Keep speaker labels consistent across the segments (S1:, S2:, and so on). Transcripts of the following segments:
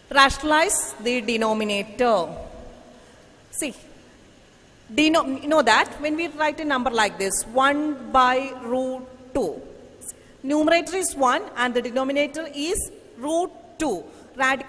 S1: Rationalize the denominator. See, you know that when we write a number like this, 1 by root 2, numerator is 1 and the denominator is root 2,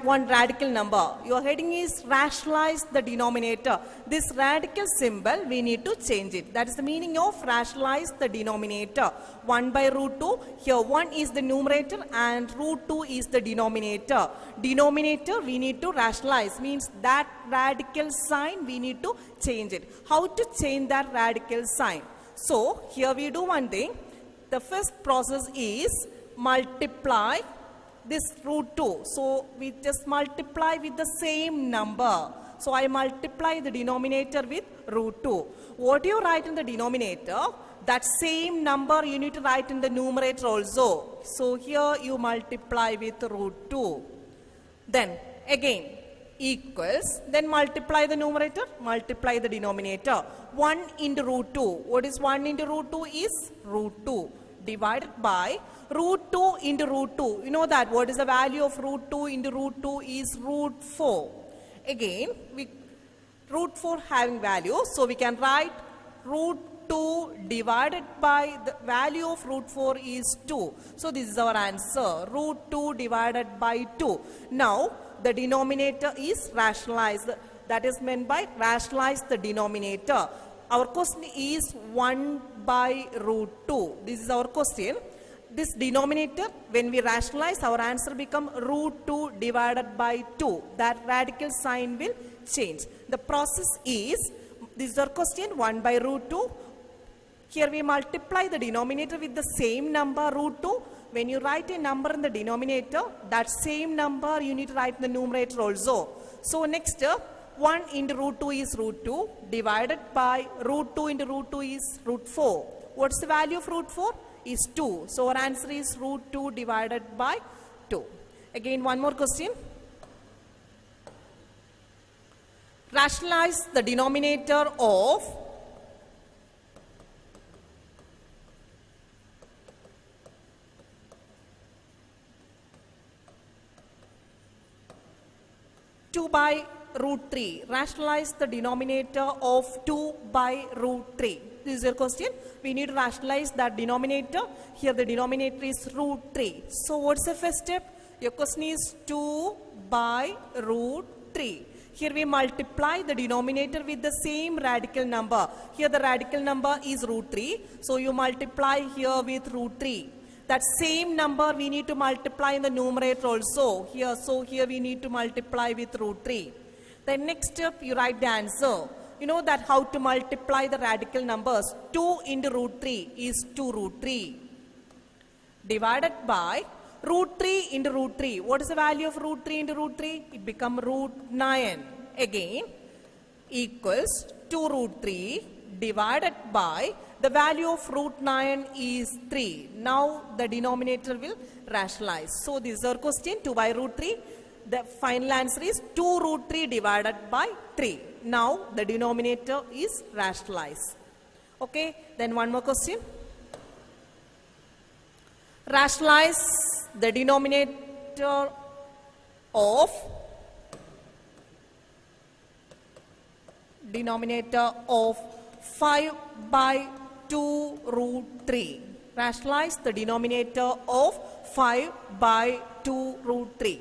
S1: one radical number. Your heading is rationalize the denominator. This radical symbol, we need to change it. That is the meaning of rationalize the denominator. 1 by root 2, here 1 is the numerator and root 2 is the denominator. Denominator we need to rationalize, means that radical sign we need to change it. How to change that radical sign? So here we do one thing. The first process is multiply this root 2. So we just multiply with the same number. So I multiply the denominator with root 2. What do you write in the denominator? That same number you need to write in the numerator also. So here you multiply with root 2. Then again equals, then multiply the numerator, multiply the denominator. 1 into root 2. What is 1 into root 2 is root 2 divided by root 2 into root 2. You know that what is the value of root 2 into root 2 is root 4. Again, root 4 having value, so we can write root 2 divided by the value of root 4 is 2. So this is our answer, root 2 divided by 2. Now the denominator is rationalized. That is meant by rationalize the denominator. Our question is 1 by root 2. This is our question. This denominator, when we rationalize, our answer become root 2 divided by 2. That radical sign will change. The process is, this is our question, 1 by root 2. Here we multiply the denominator with the same number, root 2. When you write a number in the denominator, that same number you need to write in the numerator also. So next, 1 into root 2 is root 2 divided by root 2 into root 2 is root 4. What's the value of root 4? Is 2. So our answer is root 2 divided by 2. Again one more question. Rationalize the denominator of 2 by root 3. Rationalize the denominator of 2 by root 3. This is your question. We need to rationalize that denominator. Here the denominator is root 3. So what's the first step? Your question is 2 by root 3. Here we multiply the denominator with the same radical number. Here the radical number is root 3. So you multiply here with root 3. That same number we need to multiply in the numerator also. Here, so here we need to multiply with root 3. Then next step you write the answer. You know that how to multiply the radical numbers. 2 into root 3 is 2 root 3 divided by root 3 into root 3. What is the value of root 3 into root 3? It becomes root 9. Again equals 2 root 3 divided by the value of root 9 is 3. Now the denominator will rationalize. So this is our question, 2 by root 3. The final answer is 2 root 3 divided by 3. Now the denominator is rationalized. Okay, then one more question. Rationalize the denominator of 5 by 2 root 3. Rationalize the denominator of 5 by 2 root 3.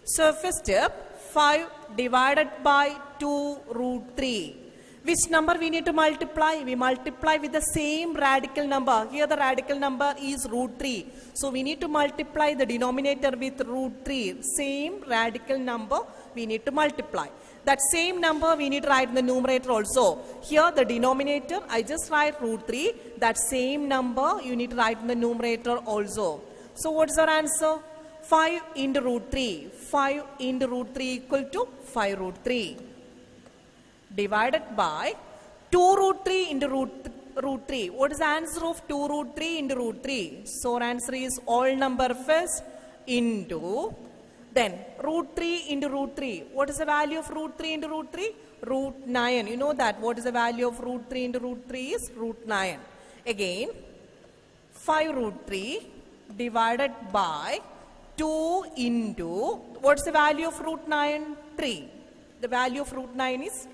S1: So first step, 5 divided by 2 root 3. Which number we need to multiply? We multiply with the same radical number. Here the radical number is root 3. So we need to multiply the denominator with root 3. Same radical number we need to multiply. That same number we need to write in the numerator also. Here the denominator, I just write root 3. That same number you need to write in the numerator also. So what is our answer? 5 into root 3. 5 into root 3 equal to 5 root 3 divided by 2 root 3 into root 3. What is the answer of 2 root 3 into root 3? So our answer is all number first into, then root 3 into root 3. What is the value of root 3 into root 3? Root 9. You know that. What is the value of root 3 into root 3 is root 9. Again 5 root 3 divided by 2 into, what's the value of root 9? 3. The value of root 9 is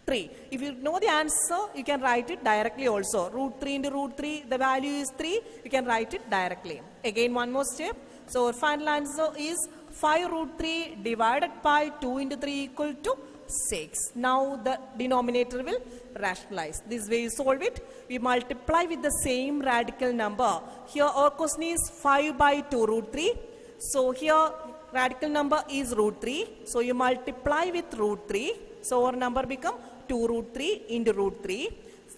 S1: 3. If you know the answer, you can write it directly also. Root 3 into root 3, the value is 3. You can write it directly. Again, one more step. So our final answer is 5 root 3 divided by 2 into 3 equal to 6. Now the denominator will rationalize. This way you solve it. We multiply with the same radical number. Here our question is 5 by 2 root 3. So here radical number is root 3. So you multiply with root 3. So our number become 2 root 3 into root 3.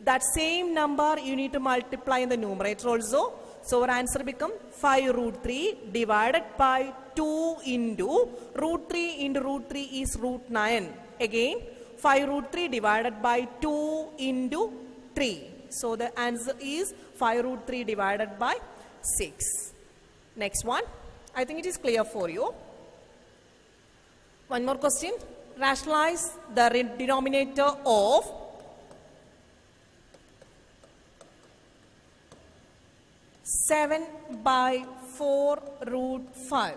S1: That same number you need to multiply in the numerator also. So our answer become 5 root 3 divided by 2 into root 3 is root 9. Again 5 root 3 divided by 2 into 3. So the answer is 5 root 3 divided by 6. Next one. I think it is clear for you. One more question. Rationalize the denominator of 7 by 4 root 5.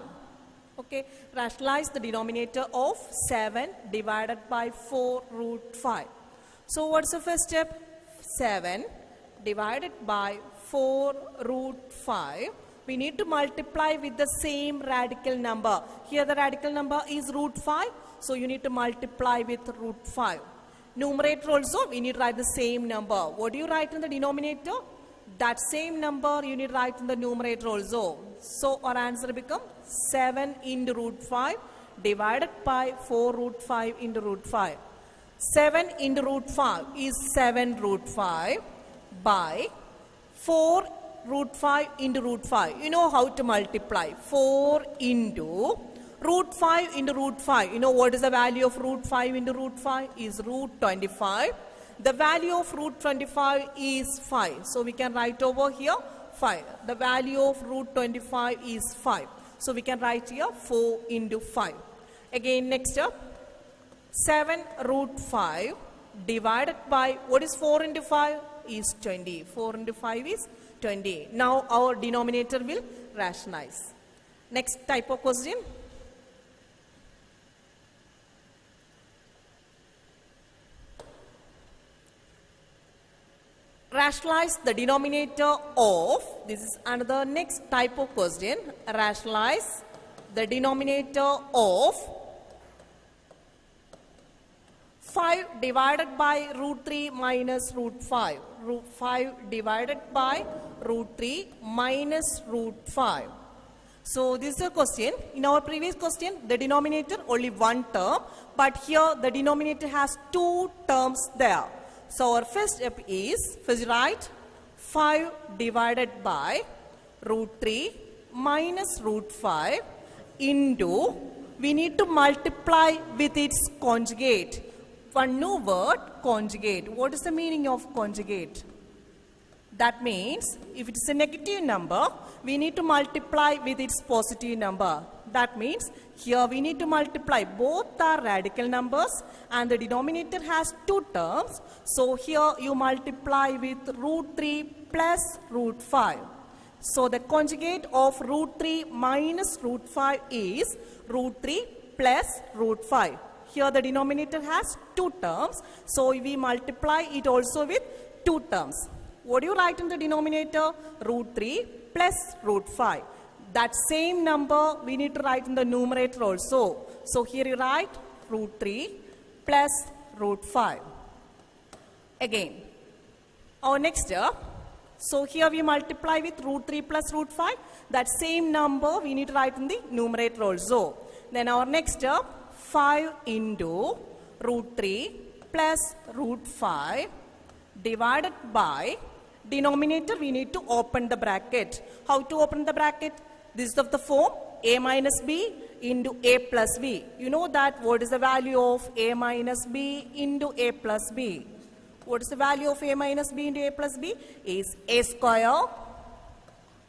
S1: Okay, rationalize the denominator of 7 divided by 4 root 5. So what's the first step? 7 divided by 4 root 5. We need to multiply with the same radical number. Here the radical number is root 5. So you need to multiply with root 5. Numerator also, we need to write the same number. What do you write in the denominator? That same number you need to write in the numerator also. So our answer becomes 7 into root 5 divided by 4 root 5 into root 5. 7 into root 5 is 7 root 5 by 4 root 5 into root 5. You know how to multiply. 4 into root 5 into root 5. You know what is the value of root 5 into root 5? Is root 25. The value of root 25 is 5. So we can write over here 5. The value of root 25 is 5. So we can write here 4 into 5. Again, next up, 7 root 5 divided by, what is 4 into 5? Is 20. 4 into 5 is 20. Now our denominator will rationalize. Next type of question. Rationalize the denominator of, this is another next type of question. Rationalize the denominator of 5 divided by root 3 minus root 5. Root 5 divided by root 3 minus root 5. So this is a question. In our previous question, the denominator only one term, but here the denominator has 2 terms there. So our first step is, first write 5 divided by root 3 minus root 5 into, we need to multiply with its conjugate. One new word, conjugate. What is the meaning of conjugate? That means, if it is a negative number, we need to multiply with its positive number. That means, here we need to multiply both our radical numbers and the denominator has 2 terms. So here you multiply with root 3 plus root 5. So the conjugate of root 3 minus root 5 is root 3 plus root 5. Here the denominator has 2 terms. So we multiply it also with 2 terms. What do you write in the denominator? Root 3 plus root 5. That same number we need to write in the numerator also. So here you write root 3 plus root 5. Again, our next step. So here we multiply with root 3 plus root 5. That same number we need to write in the numerator also. Then our next step, 5 into root 3 plus root 5 divided by, denominator we need to open the bracket. How to open the bracket? This is of the form a minus b into a plus b. You know that what is the value of a minus b into a plus b? What is the value of a minus b into a plus b? Is a square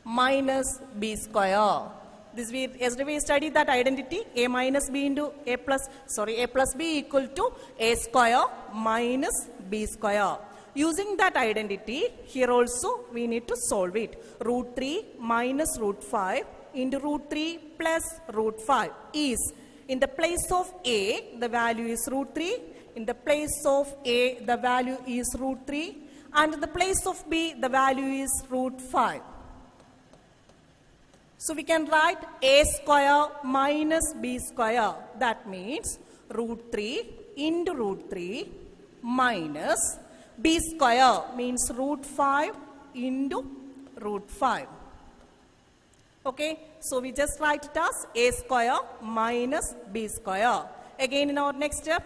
S1: minus b square. This we yesterday we studied that identity, a minus b into a plus b equal to a square minus b square. Using that identity, here also we need to solve it. Root 3 minus root 5 into root 3 plus root 5 is, in the place of A, the value is root 3. In the place of A, the value is root 3. And in the place of B, the value is root 5. So we can write A square minus B square. That means root 3 into root 3 minus B square means root 5 into root 5. Okay, so we just write it as A square minus B square. Again in our next step,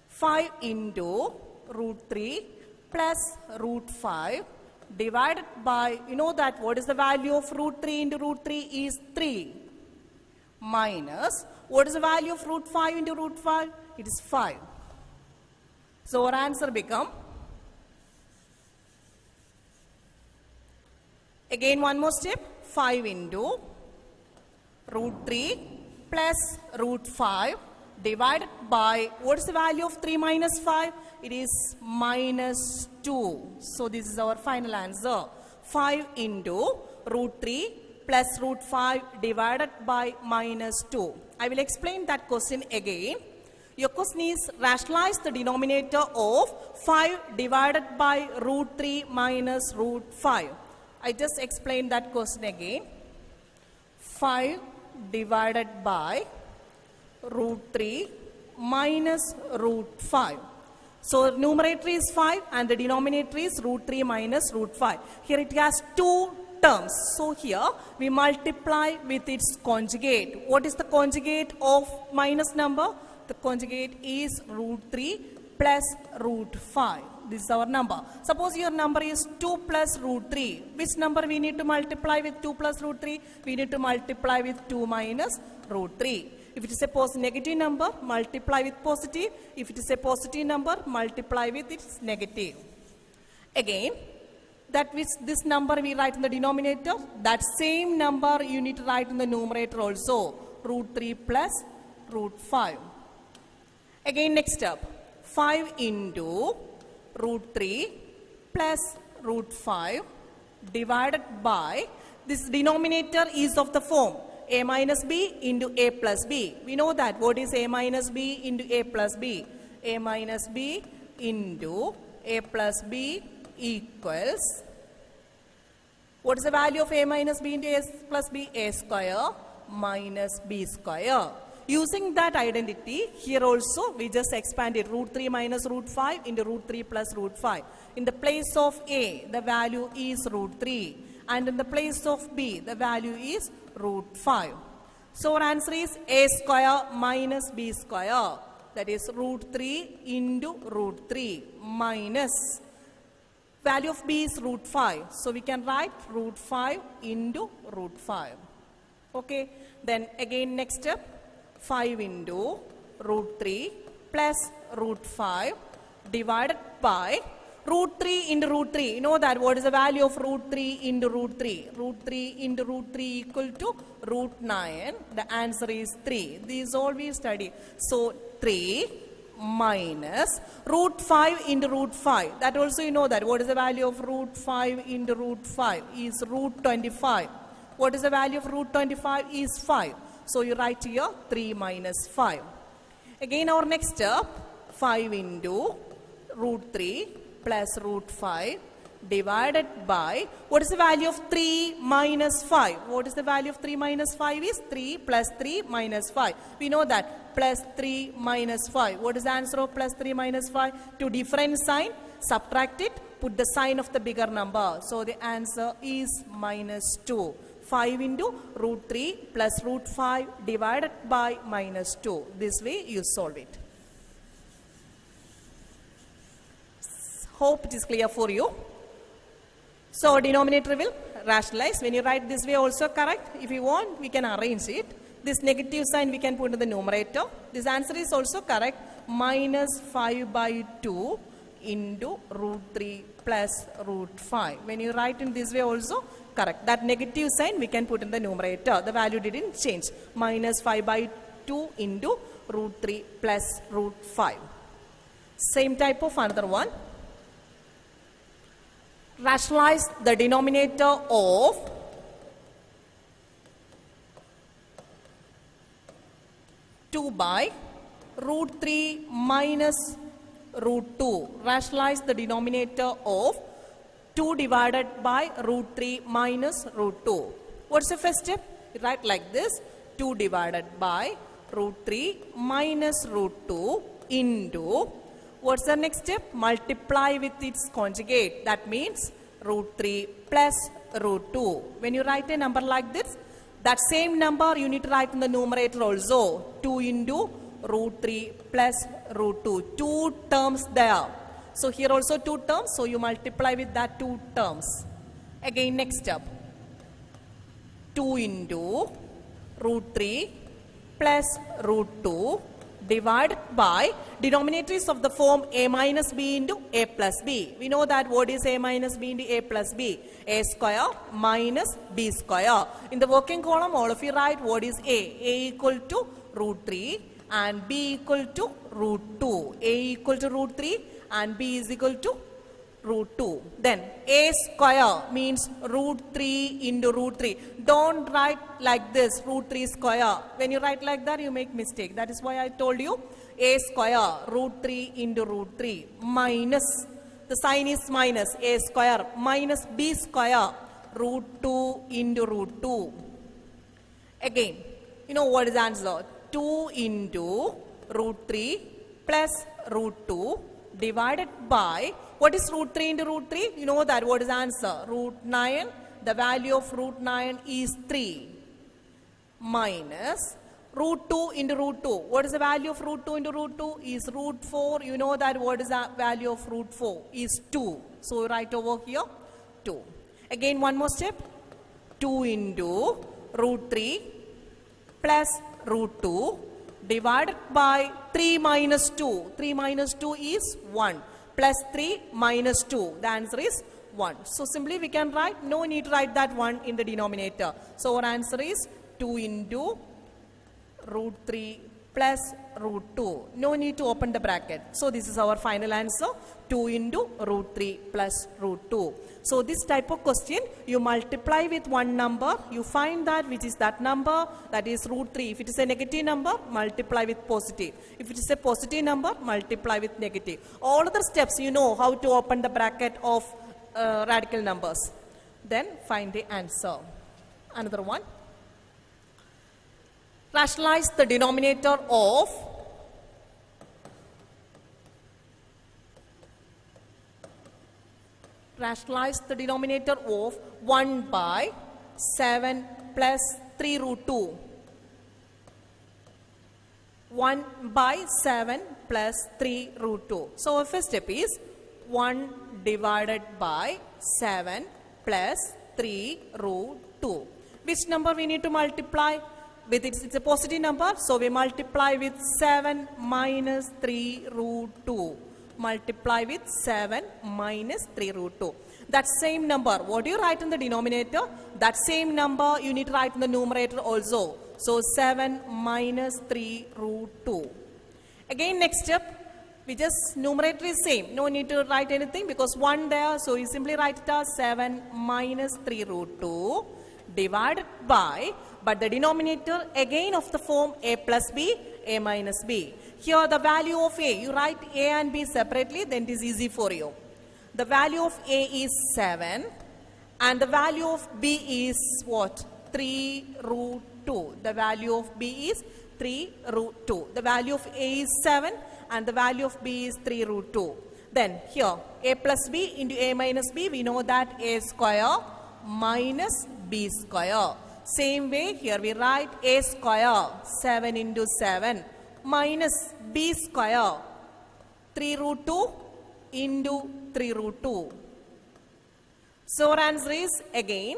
S1: 5 into root 3 plus root 5 divided by, you know that what is the value of root 3 into root 3 is 3, minus, what is the value of root 5 into root 5? It is 5. So our answer become, again one more step, 5 into root 3 plus root 5 divided by, what is the value of 3 minus 5? It is minus 2. So this is our final answer. 5 into root 3 plus root 5 divided by minus 2. I will explain that question again. Your question is, rationalize the denominator of 5 divided by root 3 minus root 5. I just explained that question again. 5 divided by root 3 minus root 5. So numerator is 5 and the denominator is root 3 minus root 5. Here it has two terms. So here we multiply with its conjugate. What is the conjugate of minus number? The conjugate is root 3 plus root 5. This is our number. Suppose your number is 2 plus root 3. Which number we need to multiply with 2 plus root 3? We need to multiply with 2 minus root 3. If it is a negative number, multiply with positive. If it is a positive number, multiply with its negative. Again, that which this number we write in the denominator, that same number you need to write in the numerator also. Root 3 plus root 5. Again, next step. 5 into root 3 plus root 5 divided by, this denominator is of the form A minus B into A plus B. We know that. What is A minus B into A plus B? A minus B into A plus B equals, what is the value of A minus B into A plus B? A square minus B square. Using that identity, here also we just expanded root 3 minus root 5 into root 3 plus root 5. In the place of A, the value is root 3. And in the place of B, the value is root 5. So our answer is A square minus B square. That is root 3 into root 3 minus, value of B is root 5. So we can write root 5 into root 5. Okay. Then again next step. 5 into root 3 plus root 5 divided by root 3 into root 3. You know that what is the value of root 3 into root 3? Root 3 into root 3 equal to root 9. The answer is 3. These all we study. So 3 minus root 5 into root 5. That also you know that what is the value of root 5 into root 5 is root 25. What is the value of root 25 is 5. So you write here 3 minus 5. Again our next step, 5 into root 3 plus root 5 divided by, what is the value of 3 minus 5? What is the value of 3 minus 5 is 3 plus 3 minus 5. We know that plus 3 minus 5. What is the answer of plus 3 minus 5? To different sign, subtract it, put the sign of the bigger number. So the answer is minus 2. 5 into root 3 plus root 5 divided by minus 2. This way you solve it. Hope it is clear for you. So denominator will rationalize. When you write this way also correct. If you want, we can arrange it. This negative sign we can put in the numerator. This answer is also correct. Minus 5 by 2 into root 3 plus root 5. When you write in this way also correct. That negative sign we can put in the numerator. The value didn't change. Minus 5 by 2 into root 3 plus root 5. Same type of another one. Rationalize the denominator of 2 by root 3 minus root 2. Rationalize the denominator of 2 divided by root 3 minus root 2. What's the first step? You write like this. 2 divided by root 3 minus root 2 into, what's the next step? Multiply with its conjugate. That means root 3 plus root 2. When you write a number like this, that same number you need to write in the numerator also. 2 into root 3 plus root 2. 2 terms there. So here also 2 terms. So you multiply with that 2 terms. Again next step. 2 into root 3 plus root 2 divided by, denominator is of the form a minus b into a plus b. We know that what is a minus b into a plus b? A square minus b square. In the working column, all of you write what is a. A equal to root 3 and b equal to root 2. A equal to root 3 and b is equal to root 2. Then a square means root 3 into root 3. Don't write like this, root 3 square. When you write like that, you make mistake. That is why I told you a square, root 3 into root 3 minus, the sign is minus, a square minus b square, root 2 into root 2. Again, you know what is the answer? 2 into root 3 plus root 2 divided by, what is root 3 into root 3? You know that, what is the answer? Root 9, the value of root 9 is 3 minus root 2 into root 2. What is the value of root 2 into root 2? Is root 4. You know that what is the value of root 4? Is 2. So write over here 2. Again one more step. 2 into root 3 plus root 2 divided by 3 minus 2. 3 minus 2 is 1. Plus 3 minus 2. The answer is 1. So simply we can write, no need to write that 1 in the denominator. So our answer is 2 into root 3 plus root 2. No need to open the bracket. So this is our final answer, 2 into root 3 plus root 2. So this type of question, you multiply with one number, you find that which is that number, that is root 3. If it is a negative number, multiply with positive. If it is a positive number, multiply with negative. All other steps you know how to open the bracket of radical numbers. Then find the answer. Another one. Rationalize the denominator of rationalize the denominator of 1 by 7 plus 3 root 2. 1 by 7 plus 3 root 2. So our first step is 1 divided by 7 plus 3 root 2. Which number we need to multiply? With it's a positive number, so we multiply with 7 minus 3 root 2. Multiply with 7 minus 3 root 2. That same number, what do you write in the denominator? That same number you need to write in the numerator also. So 7 minus 3 root 2. Again next step, we just numerator is same. No need to write anything because 1 there, so you simply write it as 7 minus 3 root 2 divided by, but the denominator again of the form a plus b, a minus b. Here the value of a, you write a and b separately, then it is easy for you. The value of a is 7 and the value of b is what? 3 root 2. The value of b is 3 root 2. The value of a is 7 and the value of b is 3 root 2. Then here a plus b into a minus b, we know that a square minus b square. Same way here we write a square 7 into 7 minus b square 3 root 2 into 3 root 2. So our answer is again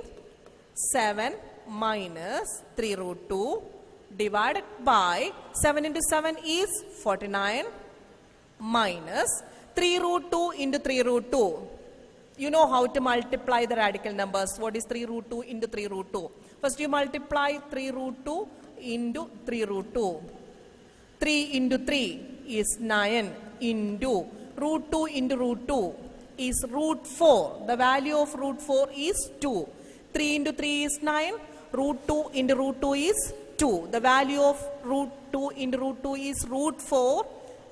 S1: 7 minus 3 root 2 divided by 7 into 7 is 49 minus 3 root 2 into 3 root 2. You know how to multiply the radical numbers. What is 3 root 2 into 3 root 2? First you multiply 3 root 2 into 3 root 2. 3 into 3 is 9 into root 2 into root 2 is root 4. The value of root 4 is 2. 3 into 3 is 9. Root 2 into root 2 is 2. The value of root 2 into root 2 is root 4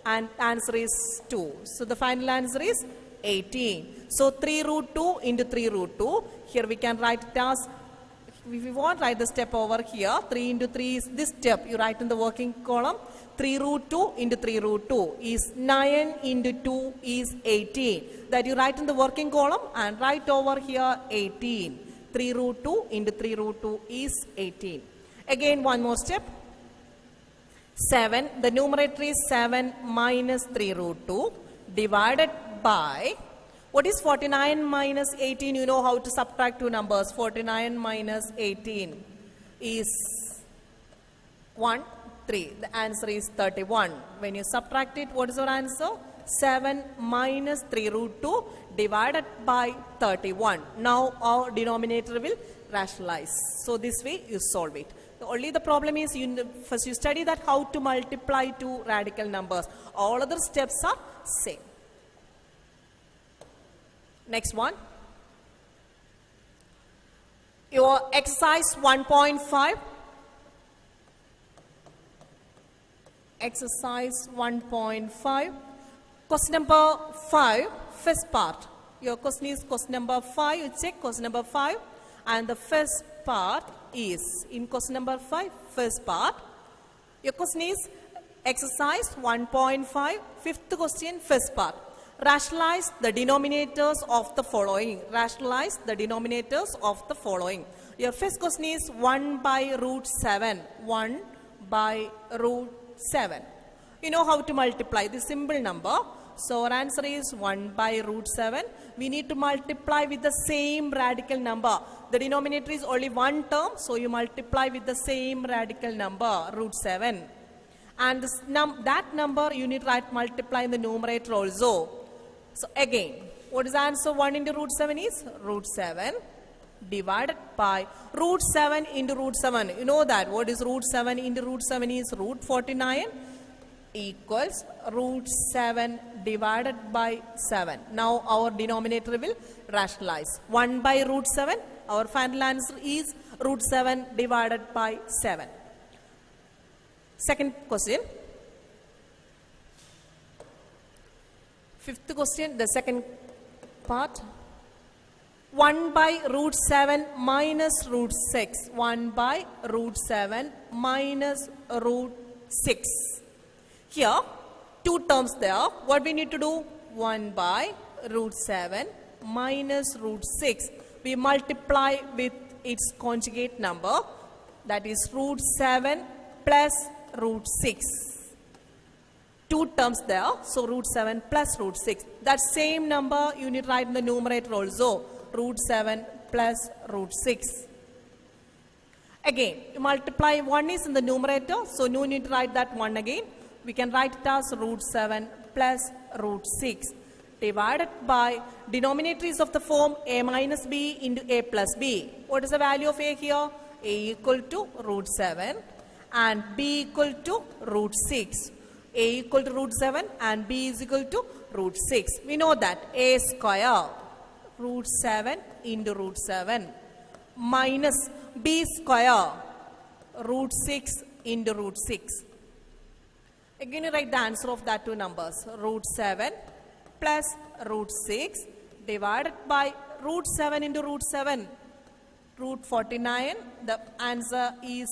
S1: and answer is 2. So the final answer is 18. So 3 root 2 into 3 root 2. Here we can write it as, if you want, write the step over here. 3 into 3 is this step. You write in the working column. 3 root 2 into 3 root 2 is 9 into 2 is 18. That you write in the working column and write over here 18. 3 root 2 into 3 root 2 is 18. Again, one more step. 7. The numerator is 7 minus 3 root 2 divided by, what is 49 minus 18? You know how to subtract two numbers. 49 minus 18 is 1, 3. The answer is 31. When you subtract it, what is your answer? 7 minus 3 root 2 divided by 31. Now our denominator will rationalize. So this way you solve it. Only the problem is, first you study that how to multiply two radical numbers. All other steps are same. Next one. Your exercise 1.5. Exercise 1.5. Question number 5, first part. Your question is question number 5. You check question number 5. And the first part is, in question number 5, first part. Your question is exercise 1.5, fifth question, first part. Rationalize the denominators of the following. Rationalize the denominators of the following. Your first question is 1 by root 7. 1 by root 7. You know how to multiply this simple number. So our answer is 1 by root 7. We need to multiply with the same radical number. The denominator is only one term, so you multiply with the same radical number, root 7. And this that number you need to write multiply in the numerator also. So again, what is the answer? 1 into root 7 is root 7 divided by root 7 into root 7. You know that. What is root 7 into root 7 is root 49 equals root 7 divided by 7. Now our denominator will rationalize. 1 by root 7. Our final answer is root 7 divided by 7. Second question. Fifth question, the second part. 1 by root 7 minus root 6. 1 by root 7 minus root 6. Here, two terms there. What we need to do? 1 by root 7 minus root 6. We multiply with its conjugate number. That is root 7 plus root 6. Two terms there. So root 7 plus root 6. That same number you need to write in the numerator also. Root 7 plus root 6. Again, you multiply, 1 is in the numerator, so no need to write that 1 again. We can write it as root 7 plus root 6 divided by, denominator is of the form a minus b into a plus b. What is the value of a here? A equal to root 7 and b equal to root 6. A equal to root 7 and b is equal to root 6. We know that a square root 7 into root 7 minus b square root 6 into root 6. Again, you write the answer of that two numbers. Root 7 plus root 6 divided by root 7 into root 7. Root 49. The answer is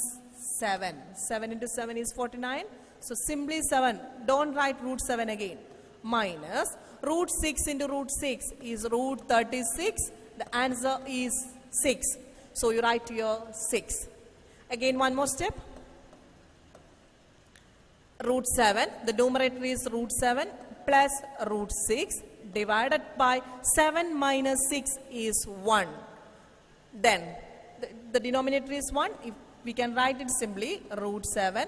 S1: 7. 7 into 7 is 49. So simply 7. Don't write root 7 again. Minus root 6 into root 6 is root 36. The answer is 6. So you write your 6. Again, one more step. Root 7, the numerator is root 7 plus root 6 divided by 7 minus 6 is 1. Then the denominator is 1. If we can write it simply, root 7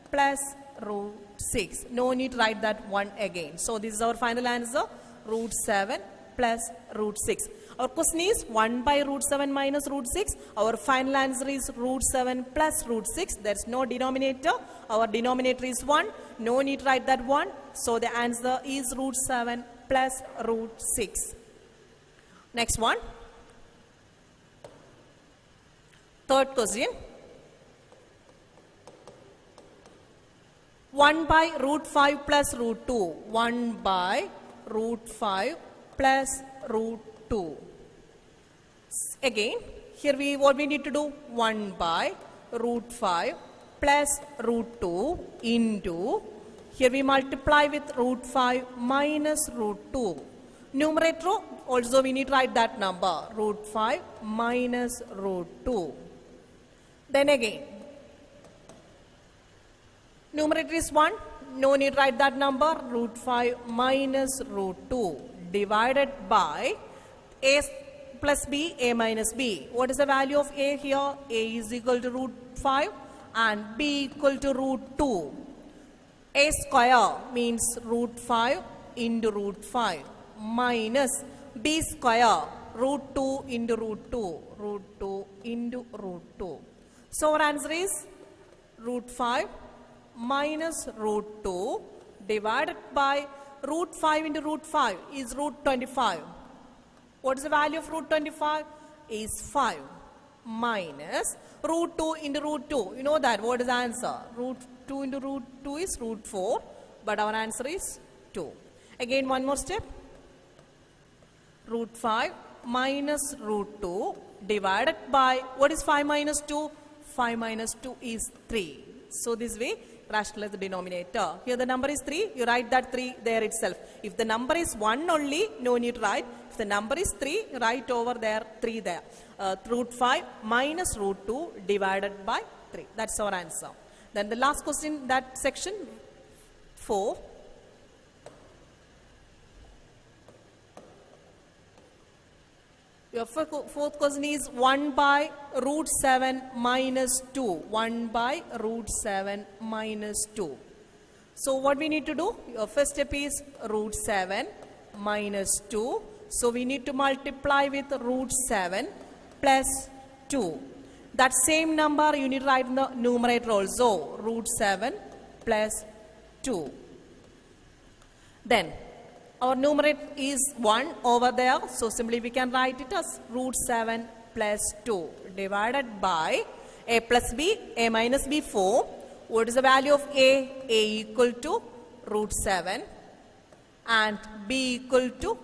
S1: plus root 6. No need to write that 1 again. So this is our final answer, root 7 plus root 6. Our question is 1 by root 7 minus root 6. Our final answer is root 7 plus root 6. There is no denominator. Our denominator is 1. No need to write that 1. So the answer is root 7 plus root 6. Next one. Third question. 1 by root 5 plus root 2. 1 by root 5 plus root 2. Again, here what we need to do? 1 by root 5 plus root 2 into, here we multiply with root 5 minus root 2. Numerator also we need to write that number, root 5 minus root 2. Then again, numerator is 1, no need to write that number, root 5 minus root 2 divided by a plus b, a minus b. What is the value of a here? A is equal to root 5 and b equal to root 2. A square means root 5 into root 5 minus b square root 2 into root 2, root 2 into root 2. So our answer is root 5 minus root 2 divided by root 5 into root 5 is root 25. What is the value of root 25? Is 5 minus root 2 into root 2. You know that. What is the answer? Root 2 into root 2 is root 4. But our answer is 2. Again, one more step. Root 5 minus root 2 divided by, what is 5 minus 2? 5 minus 2 is 3. So this way, rationalize the denominator. Here the number is 3, you write that 3 there itself. If the number is 1 only, no need to write. If the number is 3, write over there 3 there. Root 5 minus root 2 divided by 3. That's our answer. Then the last question, that section 4. Your fourth question is 1 by root 7 minus 2. 1 by root 7 minus 2. So what we need to do? Your first step is root 7 minus 2. So we need to multiply with root 7 plus 2. That same number you need to write in the numerator also. Root 7 plus 2. Then our numerator is 1 over there, so simply we can write it as root 7 plus 2 divided by a plus b, a minus b 4. What is the value of a? A equal to root 7 and b equal to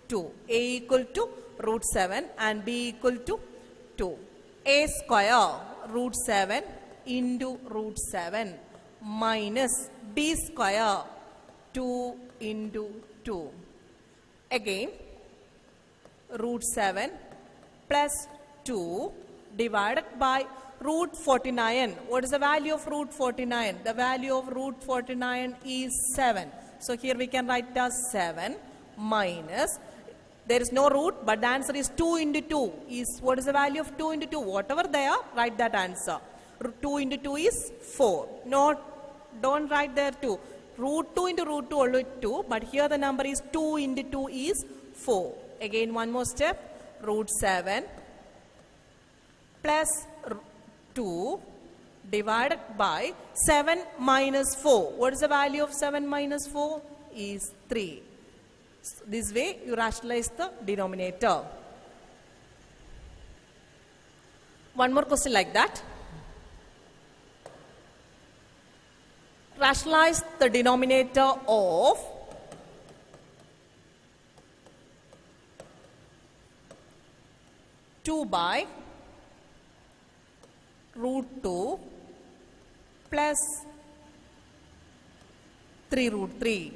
S1: 2. A equal to root 7 and b equal to 2. A square root 7 into root 7 minus b square 2 into 2. Again, root 7 plus 2 divided by root 49. What is the value of root 49? The value of root 49 is 7. So here we can write as 7 minus, there is no root, but the answer is 2 into 2 is, what is the value of 2 into 2? Whatever there, write that answer. 2 into 2 is 4. Don't write there 2. Root 2 into root 2 only 2, but here the number is 2 into 2 is 4. Again, one more step. Root 7 plus 2 divided by 7 minus 4. What is the value of 7 minus 4? Is 3. So this way you rationalize the denominator. One more question like that. Rationalize the denominator of two by root 2 plus 3 root 3.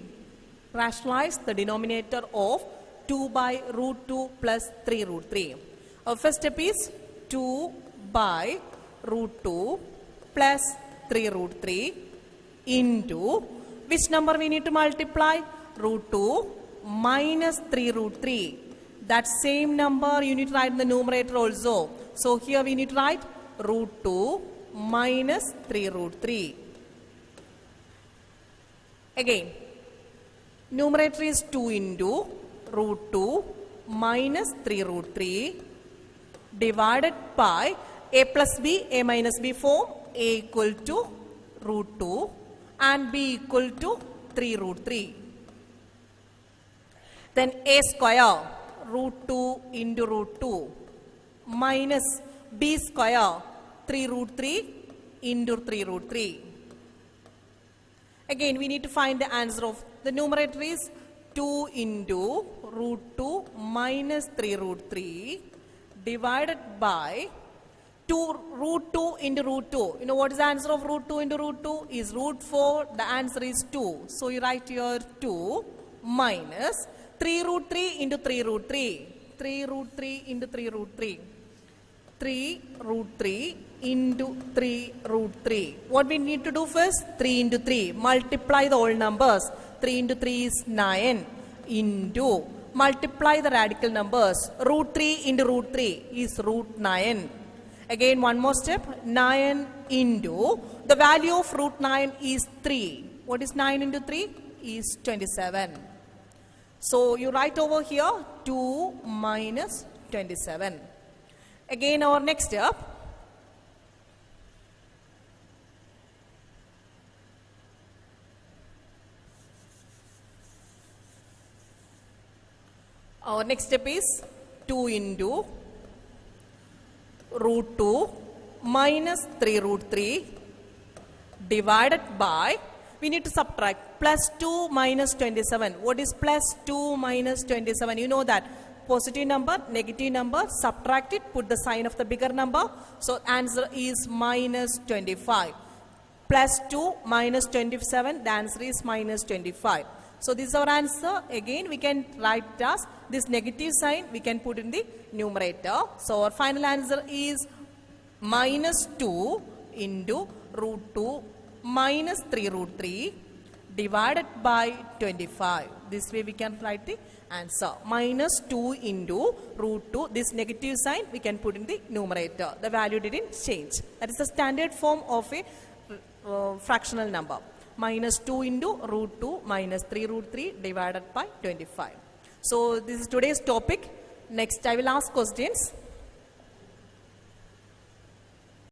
S1: Rationalize the denominator of 2 by root 2 plus 3 root 3. Our first step is 2 by root 2 plus 3 root 3 into, which number we need to multiply? Root 2 minus 3 root 3. That same number you need to write in the numerator also. So here we need to write root 2 minus 3 root 3. Again, numerator is 2 into root 2 minus 3 root 3 divided by a plus b, a minus b 4, a equal to root 2 and b equal to 3 root 3. Then a square root 2 into root 2 minus b square 3 root 3 into 3 root 3. Again, we need to find the answer of the numerator is 2 into root 2 minus 3 root 3 divided by 2 root 2 into root 2. You know what is the answer of root 2 into root 2? Is root 4. The answer is 2. So you write here 2 minus 3 root 3 into 3 root 3. 3 root 3 into 3 root 3. 3 root 3 into 3 root 3. What we need to do first? 3 into 3. Multiply the whole numbers. 3 into 3 is 9 into. Multiply the radical numbers. Root 3 into root 3 is root 9. Again, one more step. 9 into. The value of root 9 is 3. What is 9 into 3? Is 27. So you write over here 2 minus 27. Again, our next step. Our next step is 2 into root 2 minus 3 root 3 divided by, we need to subtract, plus 2 minus 27. What is plus 2 minus 27? You know that. Positive number, negative number, subtract it, put the sign of the bigger number. So answer is minus 25. Plus 2 minus 27, the answer is minus 25. So this is our answer. Again, we can write as this negative sign, we can put in the numerator. So our final answer is minus 2 into root 2 minus 3 root 3 divided by 25. This way we can write the answer. Minus 2 into root 2. This negative sign we can put in the numerator. The value didn't change. That is the standard form of a fractional number. Minus 2 into root 2 minus 3 root 3 divided by 25. So this is today's topic. Next I will ask questions.